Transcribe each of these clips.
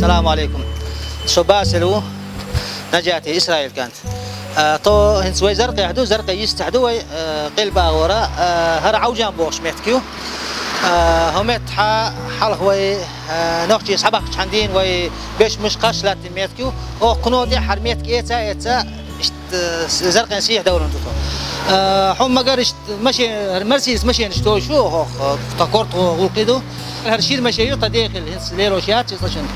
السلام عليكم. شو باسلو نجاتي إسرائيل كانت تو هنسوي زرقاء هدو زرقاء يستحدو قلبا ورا هر عوجان بوش متكيو همت حلق وي نوختي صحبك عندين وي بيش مش قاشلات متكيو او قنودي حرميتك ايتا زرقاء نسيح دورن توتو حم قرش ماشي مرسيدس ماشي نشتو شو تكورت وقيدو هرشيد ماشي يطديق الهنس ليروشيات يصشن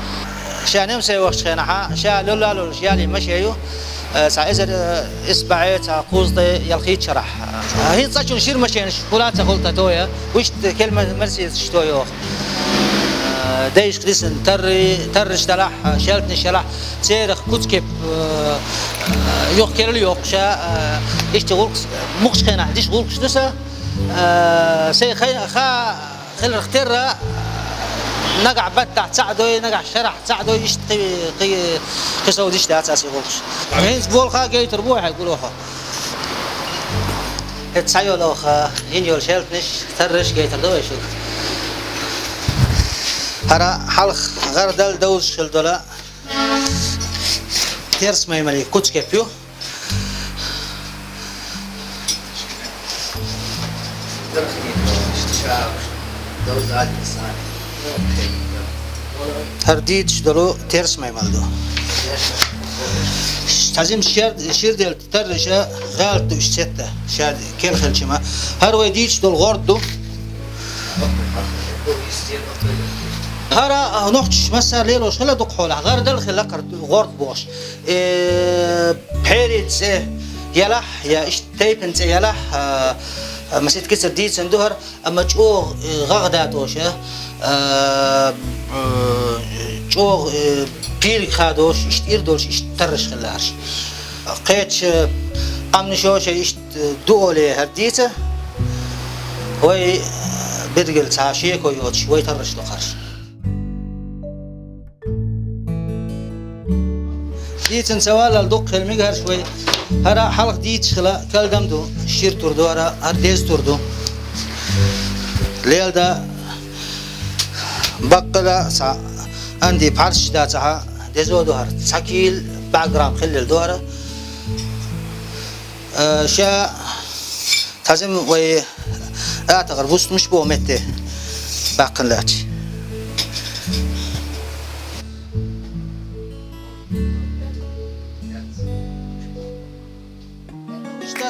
شانم سي وقت خناحا شا لولا لول شيالي ماشيو سايزر اسبعيت قوزدي يلخيت شرح هي تصشون شير ماشين شوكولاته قلت تويا وش كلمه مرسيدس شتويو دايش كريسن ترش تلاح شالتني شلاح سيرخ كوتكيب يوق كيلو يوق شا يشتغل مخش خناح ديش غولكش دسا سي خا خل اختر نقع بتاع تساعده نقع شرح تساعده يشتقي كسو ديش ده أساسي غلش هين سبول خا جاي تربوه يقولوها تسايو لو خا هين يول شلتنش ترش جاي تردوه يشوف هرا حلق غردل دوز شلدولا تيرس ما يملي كوتش كيبيو دوز عالي هرديت شدلو تيرس ما يملدو تعزيم شير ديال ترجة غالتو اشتته شاد كيل خلشما هروي ديت شدل غردو هرا نوختش مسار ليلوش خلا دوق حولها غير دل خلا غرد بوش بحيريت يلاح يا اش تايبنت يلاح مسيت كسر ديت سندوهر اما تشوغ غغداتوش تشوغ بير خادوش اشتير دولش اشترش خلاش قيتش قام نشوش اشت دولي هرديته وي بدقل تعاشيك ويوتش وي ترش لقرش ديت نسوال الدق المجهر شوي هرا حلق ديت خلا كالدمدو شير تردو هرا هرديز تردو ليل دا بقلا عندي بحرش داتها ديزو دوهر ساكيل باغرام خلل دوهر شا تازم وي اعتقد بوست مش بو متى باقلات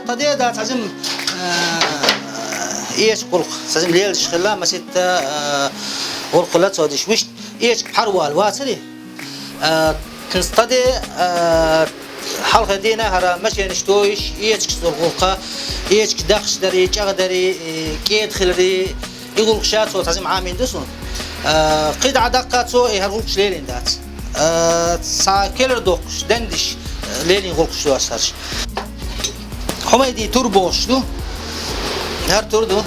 قضيه دا تازم ايش قلق تازم ليل شخلا ما ست والقلات سودش وش ايش حروال واسري كنستدي حلقه دينا هرا ماشي نشتويش ايش كسر غلقه ايش داخش دري جغدري كيد خلري يقول شات صوت عزيم عامين دسون قيد عدقات سو هرغلقش ليلين دات سا كيلر دوقش دندش ليلين غلقش دو اسرش حميدي توربوش دو هر تردو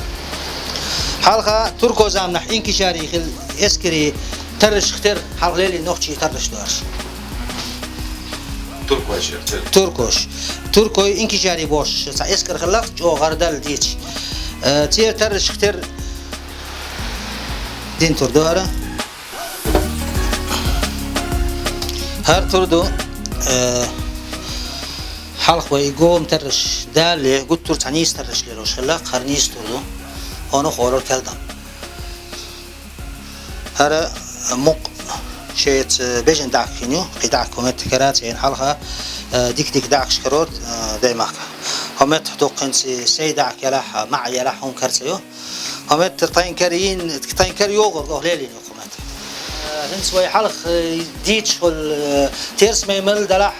حلقة تركو زامنح انكشاري خل اسكري ترش ختر حلقة ليلي نوختي ترش دوارش تركو انكشاري بوش سا اسكر خلاق جو غردال ديتش تير ترش ختر دين تردوهرة هر تردو حلقة ويقوم ترش دال قلت ترد عنيس ترش ليروش خلاق خرنيس تردو هونو خورر كالدم هذا مق شيت بيجن داك فينيو قداك كومت كرات يعني حلقة ديك داك شكروت دايماك همت حدوق سي داك يلاح مع يلاح هم كرسيو همت طين كريين طين كريو غليلين قومت هنسوي حلق ديتش كل تيرس ميمل دلاح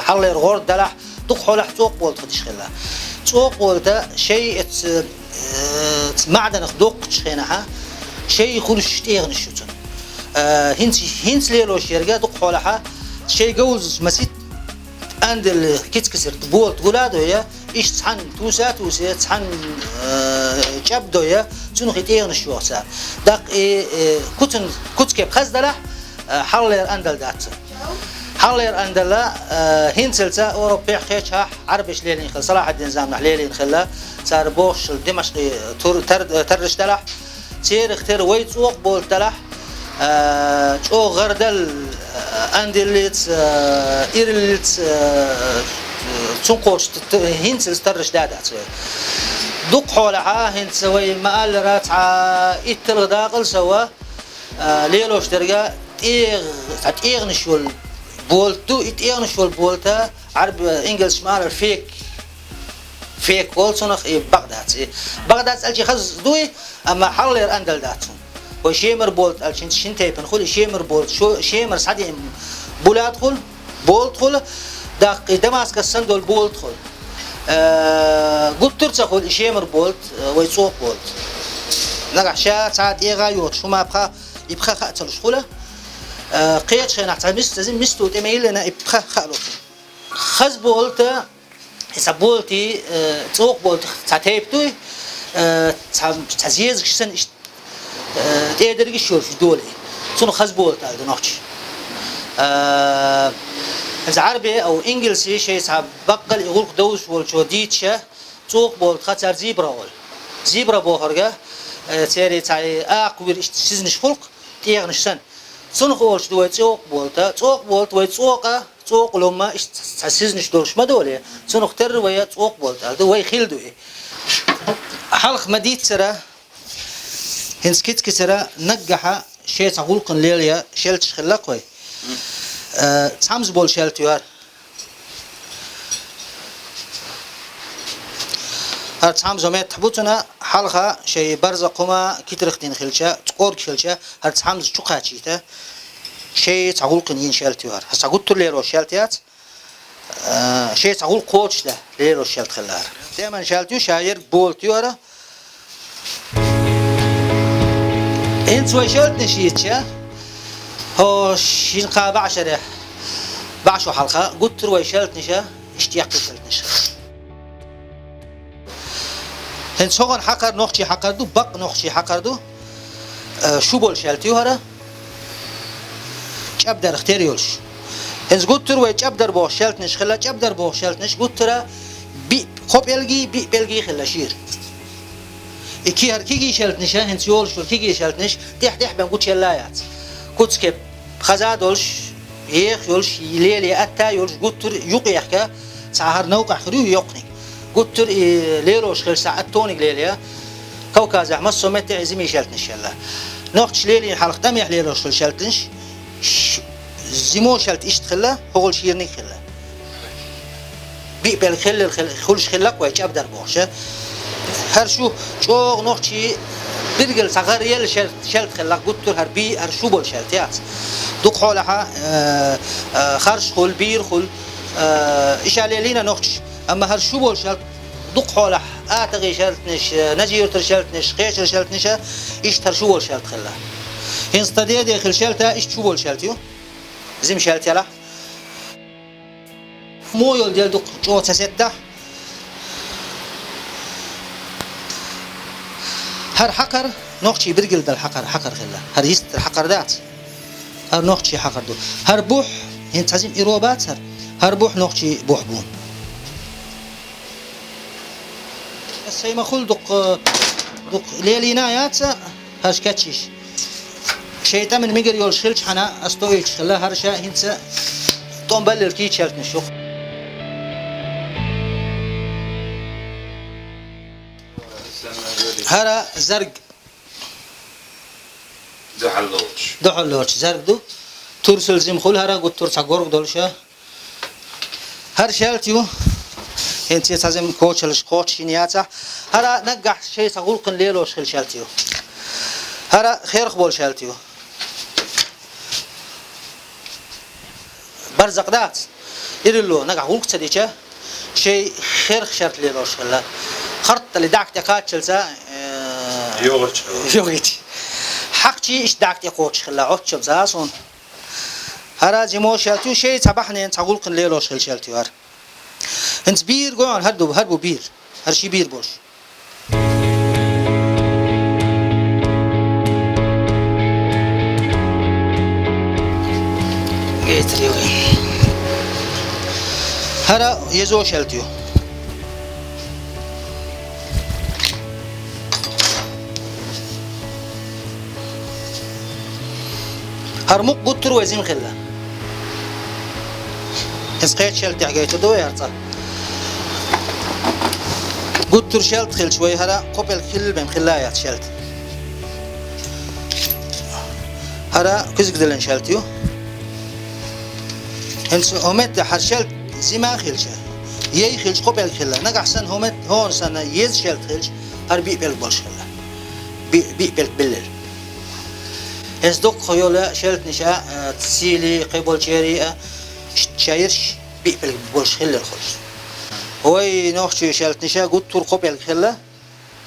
حل الغور دلاح دوق حول حتوق ولت خدش خلا توق ولت شيء معدن خدوق شخينها شيء يخرج تيغن الشوتن هنس ليلوش يرجع دوق حولها شيء جوز مسيت عند الكيت كسر تبول تقولادو يا إيش تحن توسات تحن جبدو يا شنو خيتيغن الشوتة دق كت كيف خزدله حلير أندل دات حلير أندلا هنسلتا أوروبي خيشها عربش ليلين خل صلاح الدين زامن ليلين خلا صار بوش دمشقي ترش تلح تير اختار ويت سوق بول تلح شو غردل اندلت ايرلت تنقوش هنت السترش دادات دوق حولها هنت سوي مال راتع اتلغداقل سوا ليلوش درجة تيغ نشول بولتو اتيغ نشول بولتا عرب انجلش مال فيك بولتونخ بغداد بغداد الجي خز دوي اما حلير اندل داتون وشيمر بولت الشين شنتيبن خل شيمر بولت شو شيمر سعدي بولات خل بولت خل داق دماسك السندول بولت خل قلت ترتخل شيمر بولت ويصوق بولت نقع شات ساعات يغايوت شو ما يبخا خاتلش خله قيت شي نحت مستزم مستو تميل لنا يبخا خالوت خز بولت حساب بولتي صوق بولت تعتيبتوي تعزيز كشن تقدر يشوف دولي شنو خز بولت هذا نوتش إذا عربي أو إنجليزي شيء صعب بقل يقول دوس والشو ديتشة صوق بولت خاطر زيبرا بوهرجة تيري تاعي أقوى سيزنش خلق تيغنش سن شنو قولش دوي صوق بولت ويصوق لما سيزنش دولش ما دولي شنو اختر ويا صوق بولت هذا ويا خيل دوي حلق مديت سرا هنسكت كسرا نجح شيء تقول قن ليليا شلتش خلاقوي تامز بول شلتيار هر تامز ومت تحبوتنا حلقة شيء برز قما كترختين خلشة تقور خلشة هر تامز شو قاتشيته شيء تقول قن ين شلتيار هس تقول تليرو شلتيات شيء تقول قوتش له ليرو شلت خلار دائما شلتيو شاير بولتياره انت وشلت نشيتشه هو شين قا بعشرة حلقة قلت وشلت نشا اشتياق شلت نشا هن سوغن حقر نوخشي حقردو بق نوخشي حقردو شو بول شلتيو هرا جابدر اختيريولش هن قلت وجابدر بو شلت نش خلا جابدر بو شلت نش قلت بي خوب بلغي خلا شير إكي هركيجي شلت نشا هنت يولش والكيجي شلت نش دح بنقول شلايات كوتسكب خزادولش يولش ليلي أتا يولش قطر يقيحك سعر نوقع خريو يقني قطر ليلوش خل ساعة تونيك ليليا كوكاز أحمد سومت عزمي شلت نش يلا نوقش ليلي حلق تميح ليلوش خل شلت نش زمو شلت إشت خلا هول شيرني خلا بيقبل خلش خلك ويش أبدر بوشه هر شو نوخشي برجل صغار يل شلت خلاق قلت هر بي هر شو بول شلتيات دوق حولها خرش خل بير خل إيش على لينا نوخش أما هر شو بول شلت دوق حولها آتغي شلتنش نجير شلتنش قيش شلتنش إيش هر شو بول شلت خلا هنستدي داخل شلتها إيش شو بول شلتيو زم شلت يلا مو يول ديال دوق جو تسده هر حقر نوخشي برجل دل حقر خلا هر يست الحقر دات هر نوخشي حقر دو هر بوح هنت عزيم إيروبات هر بوح نوخشي بوح بون السيما خل دق ليلينايات هرش كاتشيش شيطان من ميجر يول شلش حنا استويش خلا هر شا هنت توم بلل كي شلت نشوف هرا زرق دحلوش زرق دو ترسل زم خل هرا قلت ترسع قرب دولشة هر شالتيو هنتي تازم كوتش نياتا هرا نجح شيء تقول قن ليلوش خل شالتيو هرا خير قبول شالتيو برزق دات إيرلو نجح قول كتديشة شيء خير خشرت ليلوش خلا خرط اللي دعك تقاتشلسا يوغيتي حقتي إيش دعك تقوتش خلا عطش بزاسون هرا جمو شالتيو شيء صباحنا أنت تقول قن ليلوش خل شالتيو هر أنت بير قوان هربو بير هرشي بير بوش هرا يزو شالتيو هرمق قطر وزين خلا هسقيت شلت حقيت دوي هرتا قلت شلت خل شوي هلا قبل كل بين خلايات شلت هلا كزق دلن شلتيو هنس همت حرشلت زي ما خلش يي خلش قبل خلا نقع سن همت هون سنة يز شلت خلش هر بيقبل بالش خلا بيقبل بالل هزدق خيولا شلت نشاء تسيلي قبل شيري شايرش بيقبل بالش خلا الخلش هوي نوخشي شلت نشاء قلت تور قبل خلا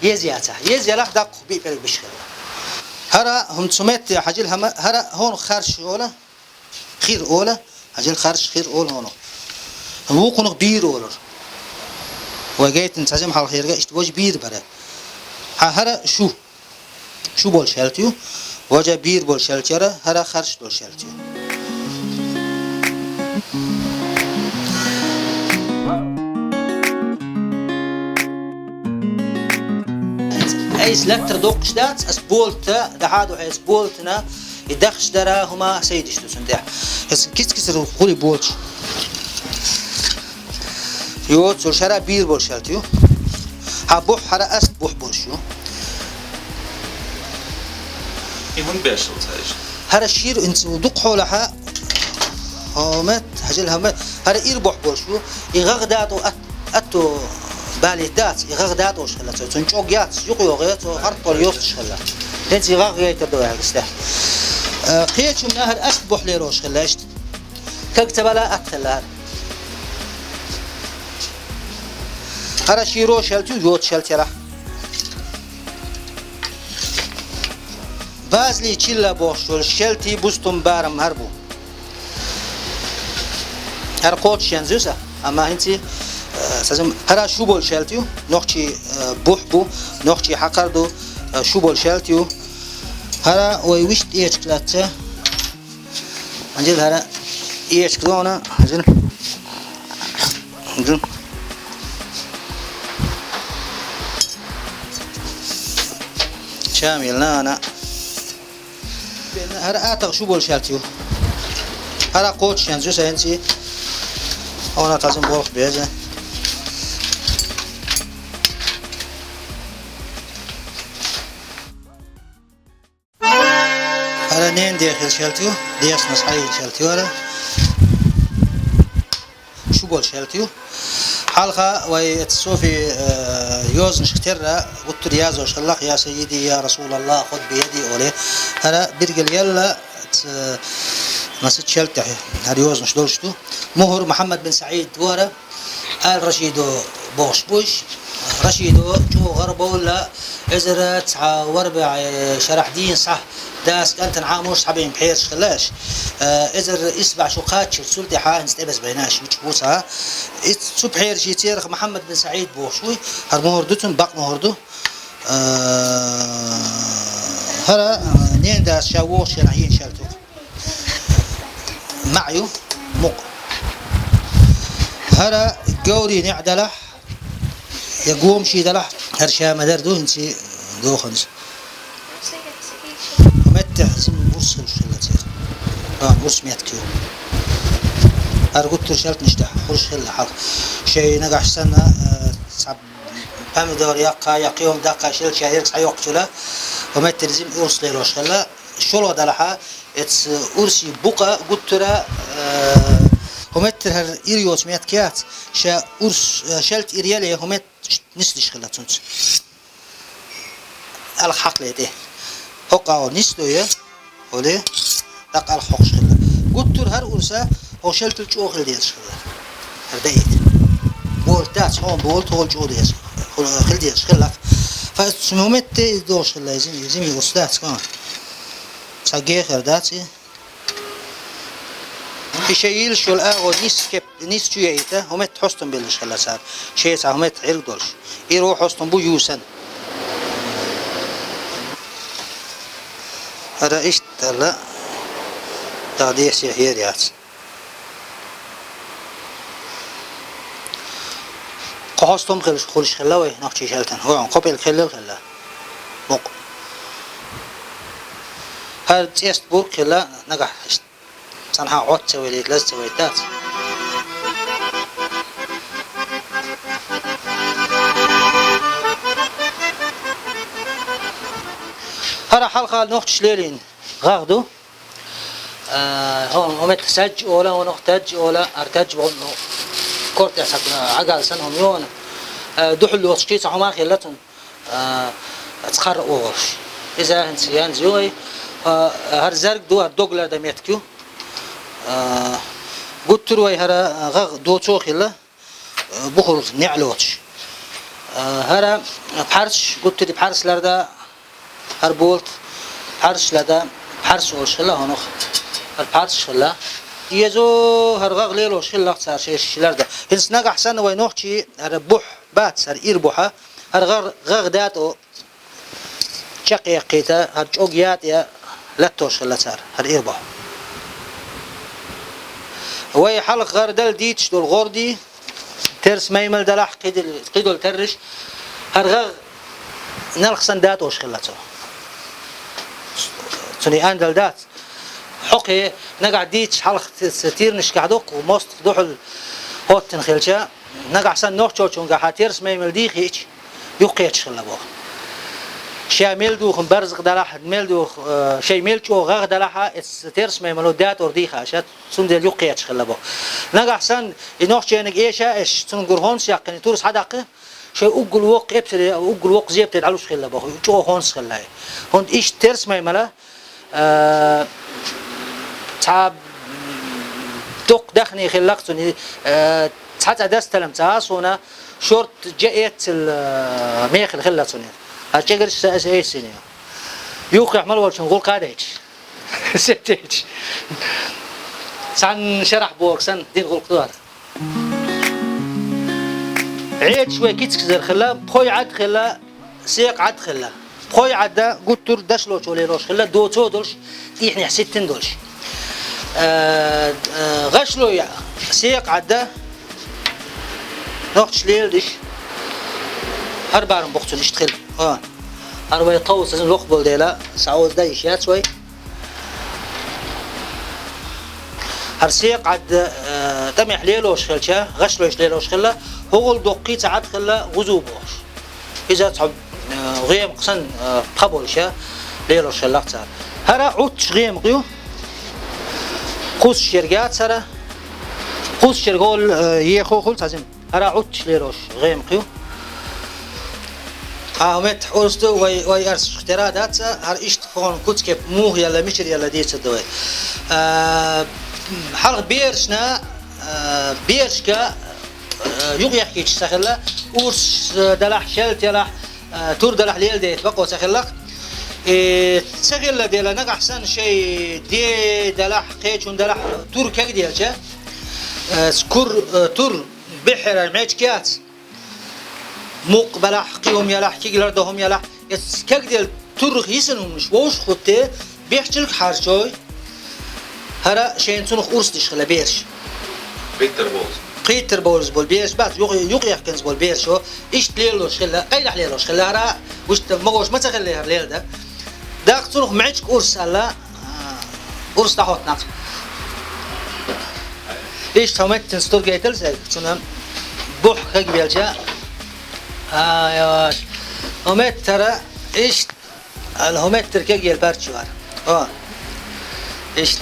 يزياته يزياله دق بيقبل بش خلا هرا هم سميت حجل هم هرا هون خارش أولا خير أولا حجل خارش خير أولا هون هو كونه بير أولا وجيت نتعزم على خير جايش وجه بير برا هرا شو بول شلتيو وجه بير بول شلتيرا هرا خارش بول شلتيو ايس لتر دوقش دات اس بولتا دحادو حيس بولتنا يدخش دراهما سيدش تسندح بس كيس قولي بولش يوت سو شرا بير بولشالتيو هبوح حرا است بوح بولشو يهون بيشل تايش هرا الشير انت دوق حولها هومت هجلها مت هرا اير بوح بولشو يغغداتو اتو باليتات يغغدات وش خلا تنشوقيات يقيوغيات وارطول يوفش خلا لين يغغيات الدواء هالسلاح قيتش من أهل أسبح ليروش خلاش ككتب لا أكتلها هذا شيرو شلتي وجوت شلتي راح بازلي تشيلا بوشول شلتي بوستم بارم هربو هرقوت شنزوسا أما أنتي سازم هرا شو بول شلتيو نوختي بوحبو نوختي حقردو شو بول شلتيو هرا ويشت إيش كلاته أنجل هرا إيش كلونا أنجل شامل أنا هرا آتق شو بول شلتيو هرا قوت شنزو سينسي أنا تازم بولخ بيزه هلا نين داخل شلتيو دياس نصحي شلتيو هلا شو بول شلتيو حلقة ويتصوفي يوز نشترى قلت رياض وشلق يا سيدي يا رسول الله خذ بيدي أولي هلا برجل يلا نسيت شلته هريوز نشدولشتو مهر محمد بن سعيد ورا آل رشيدو بوش رشيدو جو غربه ولا إزرت وربع شرح دين صح داس كانت نعاموش صحابين بحيرش خلاش إزر يسبع شقات شو سلطي حا نستقبس بيناش وتشبوسها سو بحير شي تيرخ محمد بن سعيد بوشوي هر مهردتون باق مهردو هرا نين داس شاووش شنعين شالتو معيو مق هرا قوري نعدلح يقوم شي دلح هرشا مدردو انسي دوخنس متى زم ورس الشلتير ورس 100 كيلو أرجوت رشلت نشتح خرش هلا حق شيء نجح سنة صعب بامدور يقيوم دقة شيل شهير سعيق شلا ومتى زم ورس ليروش هلا شلو دلها اتس ورسي بقى قلت ترى ومتى هر إيريوس 100 كيات شا ورس شلت إيريالي ومتى نسدش خلا تونس الحق ليه هقا نسدوية وليه دق الحق شلا قلت ترى هر ورسا هو شلت الجو خلديش خلا هرديت بولتات هون بولت هو الجو ديش خلديش خلا فسمومتى دوش خلا يزمي وصلات كمان ساقي خرداتي في شيء شو الأغو نيس جيته هم تحسن بالش خلا صار شيء صار هم تعرضلش يروح حسن بو يوسن هذا إيش تلا تعدي سيحير يات قحستم خلش خلا وين نحكي شلتن هو عن قبل خلا مق هذا تيست بوك خلا نجح صنها عود سوي لي ثلاث سويتات هرا حلقة نوختش ليلين غاغدو هون ومت سج أولا ونختج أولا أرتج بون كورت يا سكنا عقال سنهم يون دحل وسكيت عمار خلتهم تخر أوغش إذا هنسيان زوي هر زرق دو هر دوغلر دميتكيو قلت روي هرا غاغ دو تو خلا بخور نعلوتش هرا بحرش قلت لي بحرش لردا هر بولت بحرش لدا بحرش وش خلا هنوخ البحرش خلا يزو هر غاغ ليلو شلا صار شيش لردا هنس نجح سنة وينوخشي هر بوح بات صار إيربوحة هر غاغ داتو شقي قيتا هر جوجيات يا لتوش خلا صار هر إيربوح وي حلق غار دل ديتش دول غوردي ترس ميمل دلح قيدول ترش هر غاغ نلقسن دات وش خلاتو توني اندل دات حقي نقع ديتش حلق ستير نشكعدوك وموست دوحل هوت نخلشا نقع سن نوخ تشون قا ترس ميمل دي خيش يقيتش خلابو شي ميلدو خن برزق دلح ميلدو شي ميلچو غاغ دلح ترس ميملو دات اور دي خاشات سندل يقيتش خلابو نقع سن نوخ تشينك ايشا ايش تنقر شاقني تورس حدقه شيء أقول وق يبصر أقول وق زيب تدعلوش خلا بخو شو هونس خلاي هون إيش ترس ما يملا تعب دق دخني خلاقتني حتى دستلم تاسونا شورت جاءت الميخ خلاقتني هالشجر أي سنة يوقع عمل ولا شنقول قاديش ستيش سان شرح بوك سان دين قول قدار عيد شوي كيتس كزر خلا بخوي عد خلا سيق عد خلا بخوي عد قلت دشلو شو ليروش خلا دوتو دولش إحنا حسيتين دولش غشلو يا سيق عد نوقش ليل دش هربارم بقتو نشتغل هربا يطوس لازم لقبل ديلا سعود دايش يا شوي هرسيق عد تمح ليلوش خلشة غشلوش ليلوش خلا هو الدقيت عاد خلا غزوبوش إذا تعب غيم قصن قبولشة ليلوش خلا صار هرا عودش غيم قيو قوس شرقات سرا قوس شرقول يخو خل تازم هرا عودش ليلوش غيم قيو مت حوستو وي أرس اختيارات هر إيش تكون كنت كيف موه يلا مشر يلا ديت الدواء حلق بيرشنا بيرشكا يغيح كيش سخلا ورس دلح شلت يلح تور دلح ليل ديت بقوا سخلق سخلا ديلا نقع أحسن شيء دي دلح قيتون دلح تور كيك ديالشا سكور تور بحر معيشكات مقبلح قيهم يلح كيجلر دهم يلح كيك ديال تور يسنهم مش ووش خدته بيحتلك حارشوي هرا شيء تنخ ورس ديش خلا بيرش قيتر بولز بول بيرش بعد يقيح كنز بول بيرشو إيش ليلوش خلا قيلح ليلوش خلا هرا وش مغوش ما تخلي هالليل ده داق تنخ معيشك ورس هلا ورس تحوت نفس إيش تومت تنستور جيتل زي تنام بوح كجبيلشا يا همت ترى إيش الهمت تركيجي البارشوار إيش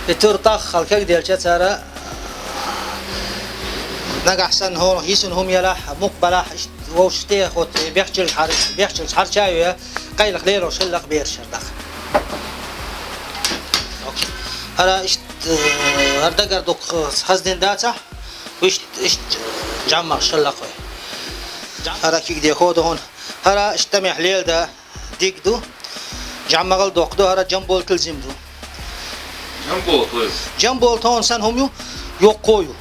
التورطاخ خلكك ديالشا ترى نجح أحسن هون يسون يلاح مقبلة وشتيه خد بيحجل حر شايو قيل خليل وشلق بيرشر دخ هلا إيش هردقر دوك خزدين داتا وإيش جمع شلق هلا كيك دي خود هون هلا اجتمع ليل ده ديك دو جمع غل دوك دو هلا جنبول تلزم دو جنبول تون سن هم يقويو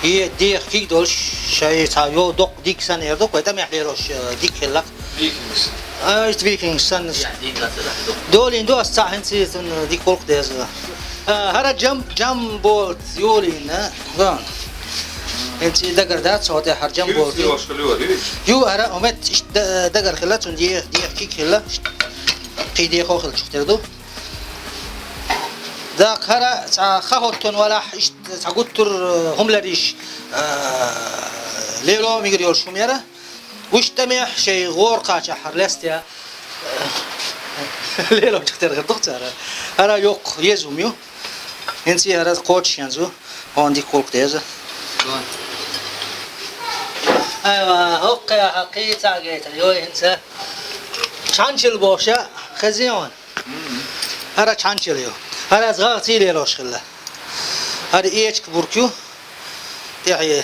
هي ديك كيك دولش شيء تايو دوك ديك سن يردوك ويتمع ليروش ديك خلق فيكينغ سن دولين دو استعهن سيتن ديك قلق ديز هلا جنبول يولين غان انت دقر دات صوتي حر جنبول يو هلا همت دقر خلاتون ديك كيك خلا قيدي خو خل شفتردو ذاك هرا خاوتون ولا إيش تقولتر هم لريش ليلو ميجريول شوميرة وش تميح شيء غور قاچة حرلستيا Lelo çıktı kırdık çara. Hara yok yezumuyor. Hensi hara koç yanzu. Ondi kolk teyze. Ayva hokka hakika getir. Yo hensi. Çançıl boşa خزيون. هذا çançılıyor. هذا صغار تيلي لوش خلا. هذا إيش كبركيو. تيعي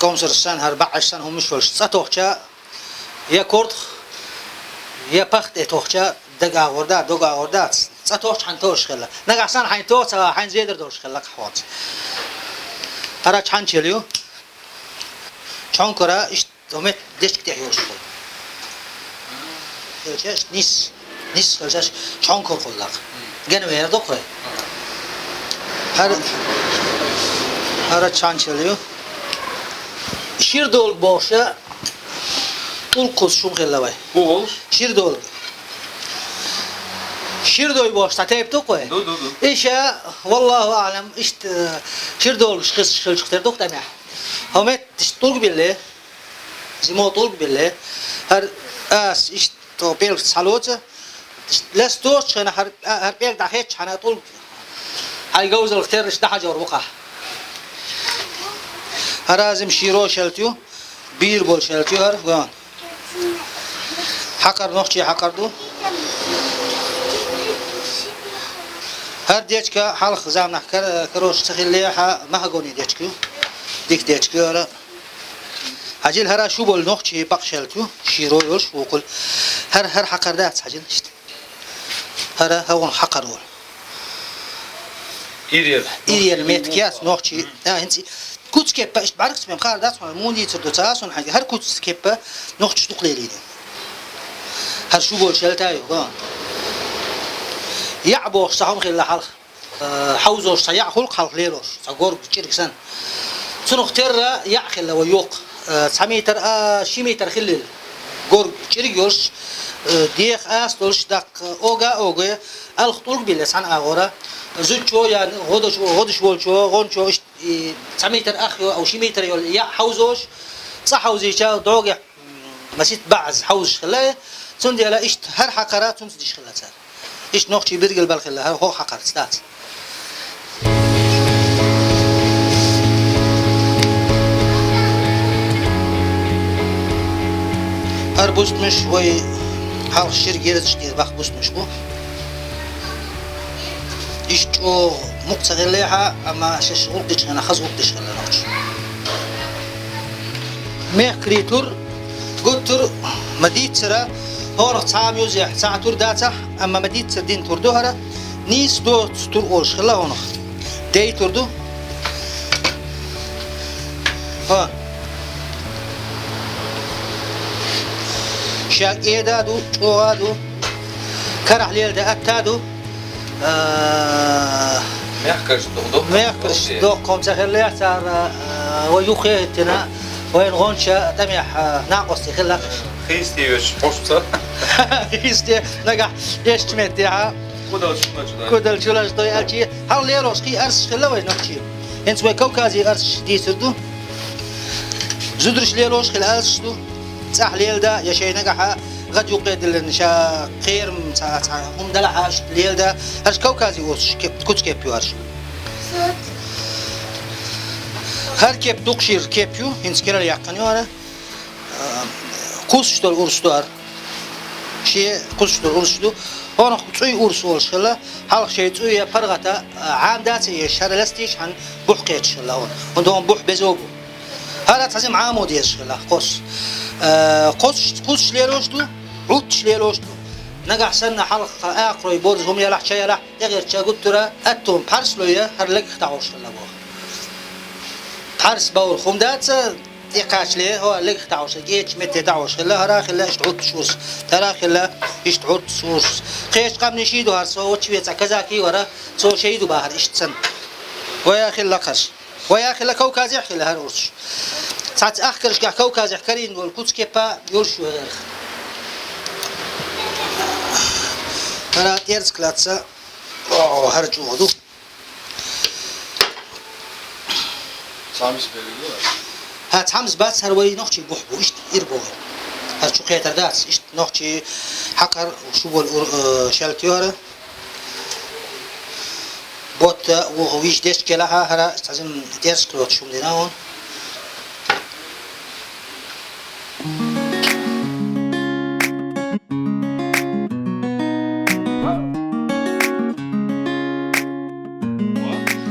كومسر السنة 14 سنة هم مش فلش. ساتوخشا يا كورد يا بخت توخشا دقا غوردا ساتوخش حنتوش خلا. نقع سنة حنتوش حن زيدر دوش خلا كحوات. هذا çançılıyor. Çankara işte domet deşk diyoruz. Ölçüş nis ölçüş Çankar kollak. Gene verdi koy. Her çançılıyor. Şirdol boşa tul kusşum xellavay. Bol. Şirdol. Şirdoy boşta tepti koy. Du. İşe vallahu alem işte şirdol şıkır çıktı dokta mı? Hamet tul bille. Zimo tul bille. Her as işte تو بيل سالوت لستوش أنا هر بيل دحيت أنا طول هاي جوز الختير إيش ده حاجة وربقة هرازم شيرو شلتيو بير بول شلتيو هر قان حقر نخشي حقر دو هر ديتشكا حلق زامنا كروش تخليه ما هقوني ديتشكو ديك ديتشكو هرا هجيل هرا شو بول نخشي بقشلتيو شيرو يوش وقول هر حقر دات هجيل işte هرا هون حقر ول إيريال متكياس نخشي هنتي كوتس كيبا إيش بعرف تسمع خال دات موني تردو تاسون حاجة هر كوتس كيبا نخشي تقليلي هر شو بول شلتايو قان يعبوش صحهم خلا حلق حوزوش صيع خلق حلق ليلوش صقور بتشيركسن سنختار يأخل ويوق 9 متر 6 متر خلل gor çiriyoruz diye astolş dak oga alxtulq bile san agora zutço yani hodoş bolço gonço 9 متر اخيو او 6 متر يا حوزوش صح حوزيشا دوغ مسيت بعز حوز خلاي سندي على اشت هر حقرات سندي خلا صار ايش نوخشي برجل بالخلا هو حقر ستات Arbustmuş ve halk şir geriz diye bak bustmuş bu. İş o muqtagilleha ama şiş ulqiş ana khaz ulqiş khallanoch. Meh kritur قلتر مديت سرا هورق تعام يوزيح ساعتور داتا أما مديت سردين تردو هرا نيس دو تور أولش خلا هونخ داي تردو ها شاك إيدادو توغادو كرح ليل دا أتادو ميحكرش دو قوم تخليح تار ويوخيتنا وين غونشا تميح ناقص خلا خيستي وش حوشتا خيستي نجح ليش تمتيها كودل شولاش دوي ألشي هل ليروس كي أرس خلا وين نحكي إنت وين كوكازي أرس دي سردو زدرش ليروس خلا أرس دو صح ليل دا يا شيء نجحها غد يقيد النشا خير هم دلعها ليل دا أرس كوكازي وش كوتش كيف يوارش her kep dokşir kepyu hinskiler yakkanıyor kusuştur uruslar şey kusuştur uruslu ona tsuy urus olşla halk şey tsuy pargata عامدات شرلستيش عن بحقيت شلا هون عندهم بح بزوبو هذا تزم عامود يشلا قص ليروشتو عود ليروشتو نجح سنة حلق آخر يبورز هم يلح شيء يلح تغير شاقول ترى أتهم بحرسلويا هرلك تعوش شلا بو حرس باور خمدات يقاش ليه هو اللي تعوش جيتش متى تعوش خلا هراخ لا اشتعود شوس تراخ لا اشتعود شوس قيش قام نشيدو هر سو تشويت كذاكي ورا سو شيدو باهر اشتسن ويا خلا قش ويا خلا كوكازي خلا هروش ساعات اخرش كا كوكازي كرين والكوتسكي با يورشو غير انا تيرس كلاتسا او هرجو ودو Samis belirliyor. هات حمز بس هروي نخشي بوحبو إيش يربوه هرچو قیتر داس اشت نوچی حقر وشو بول شلتیاره بوت وویش دست كلها هرا استعزم درس كلوت شو مدينا هون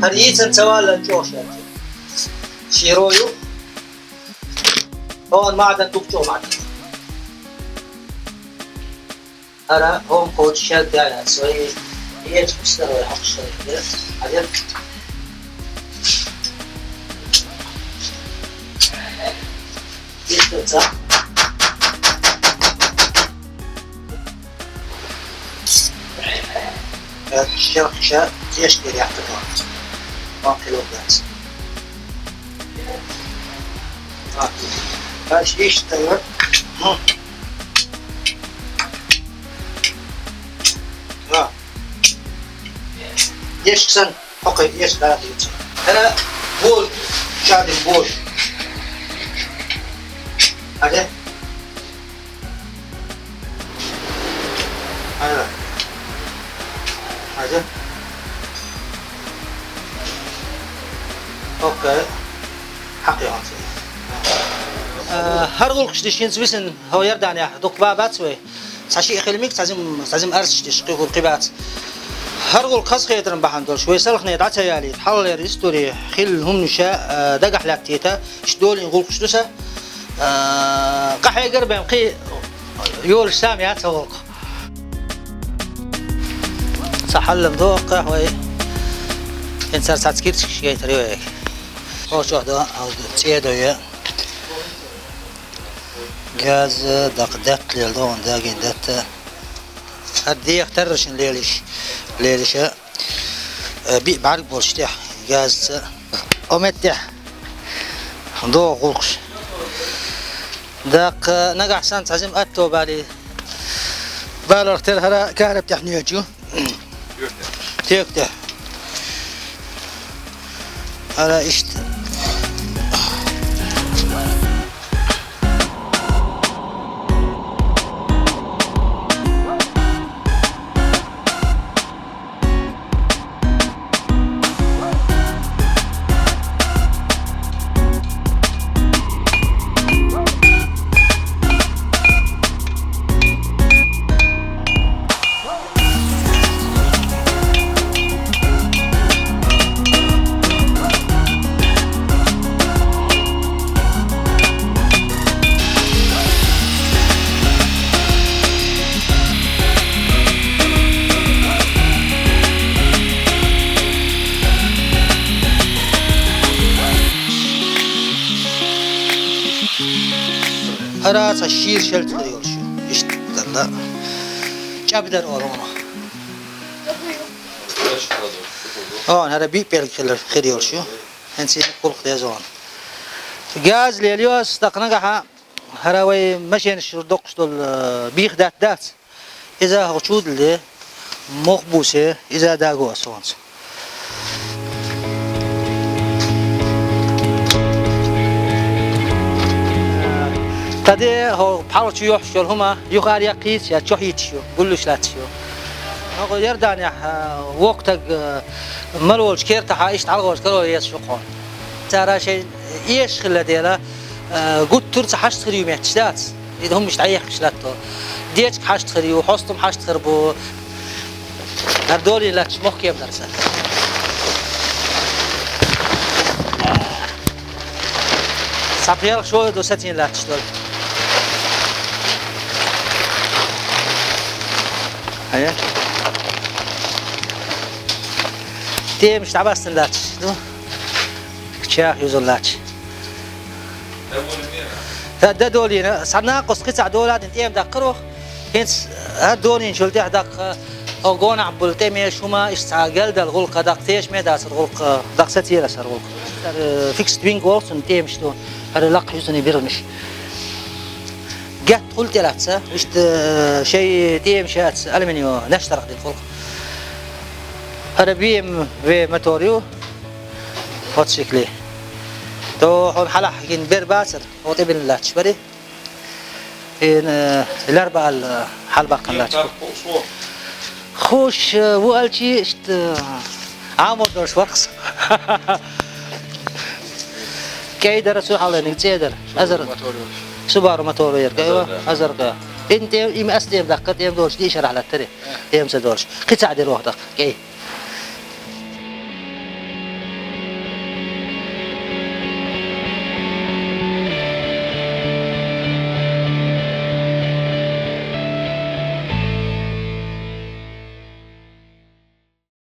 هريتن سوالا جوش شيرويو هون معدن دكتور معدن هرا هون كود شال دايا سوي هي تشتغل ولا حق شوي كده عدل يشتغل الشرق شاء يشتري يعتبر ما كيلو بس باش يشتغل يش كسن اوكي يش لا يجي هلا بول شادي بوش هذا هذا اوكي حقي هرغل كشديشين زويسن هو يردان يا دوك بابات وي ساشي اخلميك تعزم ارش تشقي قبات هرغل قص خيترن بحندول شوي سلخني دعتها يالي تحل يستوري خيل هم نشاء دقح لاكتيتا شدول نقول كشدوسه قحي قربين قي يول سامي تغلق صحلم ذوق قهوه انسان ساتسكيت شي تريوي او شو هذا او تيدويه غاز دقدت للدون داقين دت هدي يخترش ليلش بي بعرق بولشتح غاز اومتح ضو غوقش داق نقع سان تعزم اتو بالي بالورتر هرا كهرب تحنيجو تيكته هرا اشت هرا الشير شلت خريول شو اشتغل جابدر اورونا هذا بي بيل خريول شو هنسي كل خديزون غاز ليليوس دقنقها هراوي مشين الشردقش دول بيخ دات اذا هوشود اللي مخبوسه اذا داغو اسونس تدي هو بحاول شو يحشل هما يقال يقيس يا شو يتشو قولوش لا تشو هو يردان يا وقتك ملولش كيرتا حايش تعالغوش كلو يسوقون ترى شيء ايش خلا ديلا قلت ترس حشت خريو ميتشدات اذا هم مش تعيق شلاتو ديتك حشت خريو حوستم حشت خربو هردولي لا تشمخ كيف درسه صابير شو دو ساتين لا تشتغل هيا تي مش تعباس تلاتش كشاخ يوزلاتش هذا دولين صرنا قص قطع دولات انت ام دقروخ هنس هدولين شلتي دق او قون عبل تيمي شوما استعجل دال غلق دق تيش ما داس الغلق دق ستير سر غلق فيكس دوينج وورس انت مش دون هذا لق يوزني بيرمش جت قلت لاتسا وش شيء تيم شات ألمنيو نشترك للفرق هذا بيم في ماتوريو هوتشيكلي تو حون حلا حكين بير باسر هو تبين لاتش بري إن الأربعة الحلبة قناتش خوش وقالتي اشت عامر دورش ورقص كي درسوا على نكتيدر أزر سبارو ماتورو يركا ايوه أزرقا انت إم أسلم دقت يم دورش دي شرح لك تري يم سدورش قطع دير وحدك كي